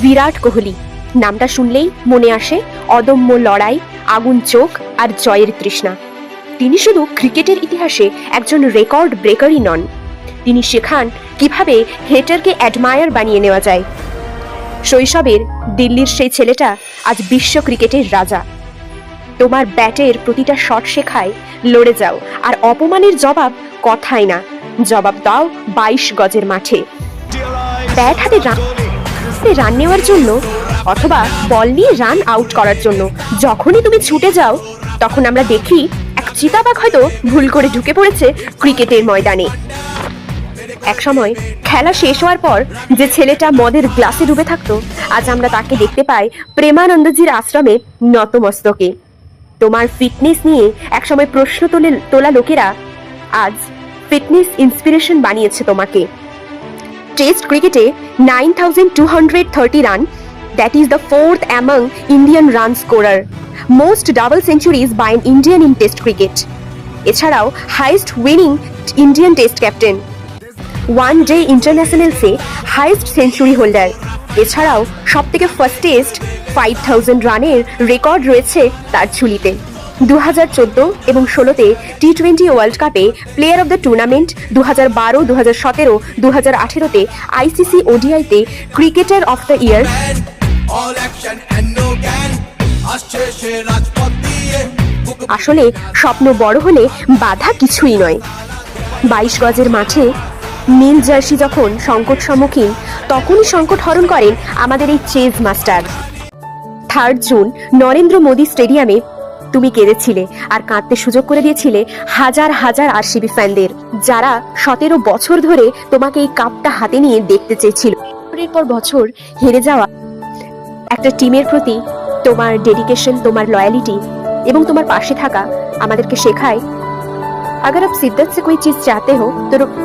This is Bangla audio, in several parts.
বিরাট কোহলি নামটা শুনলেই মনে আসে অদম্য লড়াই, আগুন চোখ আর জয়ের তৃষ্ণা। তিনি শুধু ক্রিকেটের ইতিহাসে একজন রেকর্ড ব্রেকারই নন, তিনি শেখান কিভাবে হেটারকে অ্যাডমায়ার বানিয়ে নেওয়া যায়। শৈশবের দিল্লির সেই ছেলেটা আজ বিশ্ব ক্রিকেটের রাজা। তোমার ব্যাটের প্রতিটা শট শেখায় লড়ে যাও, আর অপমানের জবাব কথায় না, জবাব দাও 22 গজের মাঠে। ব্যাট হাতে রান নেওয়ার জন্য অথবা বল নিয়ে রান আউট করার জন্য যখনই তুমি ছুটে যাও, তখন আমরা দেখি এক চিতাবাঘ হয়তো ভুল করে ঢুকে পড়েছে ক্রিকেটের ময়দানে। একসময় খেলা শেষ হওয়ার পর যে ছেলেটা মদের গ্লাসে ডুবে থাকতো, আজ আমরা তাকে দেখতে পাই প্রেমানন্দজির আশ্রমে নতমস্তকে। তোমার ফিটনেস নিয়ে একসময় প্রশ্ন তোলা লোকেরা আজ ফিটনেস ইন্সপিরেশন বানিয়েছে তোমাকে। টেস্ট ক্রিকেটে 9230 run, that is the 4th among Indian run scorer, most double centuries by an Indian in Test cricket. এছাড়াও highest winning Indian test captain, one day ইন্টারন্যাশনালসে হাইয়েস্ট সেঞ্চুরি হোল্ডার। এছাড়াও সবথেকে ফার্স্টেস্ট 5000 রানের রেকর্ড রয়েছে তার ঝুলিতে। 2014 এবং 16তে টি20 ওয়ার্ল্ড কাপে প্লেয়ার অব দ্য টুর্নামেন্ট, 2012, 2017, 2018তে আইসিসি ওডিআইতে ক্রিকেটার অফ দ্য ইয়ার। আসলে স্বপ্ন বড় হলে বাধা কিছুই নয়। 22 গজের মাঠে নীল জার্সি যখন সংকট সম্মুখীন, তখনই সংকট হরণ করেন আমাদের এই chase master. 3 June Narendra Modi স্টেডিয়ামে তুমি কেঁদেছিলে আর কাঁদতে সুযোগ করে দিয়েছিলে হাজার হাজার আরসিবি ফ্যানদের, যারা 17 বছর ধরে তোমাকে এই কাপটা হাতে নিয়ে দেখতে চেয়েছিল। বছরের পর বছর হেরে যাওয়া একটা টিমের প্রতি তোমার ডেডিকেশন, তোমার লয়ালিটি এবং তোমার পাশে থাকা আমাদেরকে শেখায়, अगर आप शिद्दत से कोई चीज चाहते हो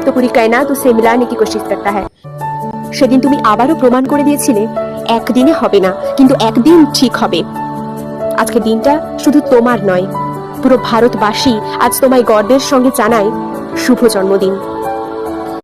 तो पूरी कायनात उसे मिलाने की कोशिश करता है। সেদিন তুমি আবারও প্রমাণ করে দিয়েছিলে একদিনে হবে না, কিন্তু একদিন ঠিক হবে। আজকের দিনটা শুধু তোমার নয়, পুরো ভারতবাসী আজ তোমায় গর্বের সঙ্গে জানায় শুভ জন্মদিন।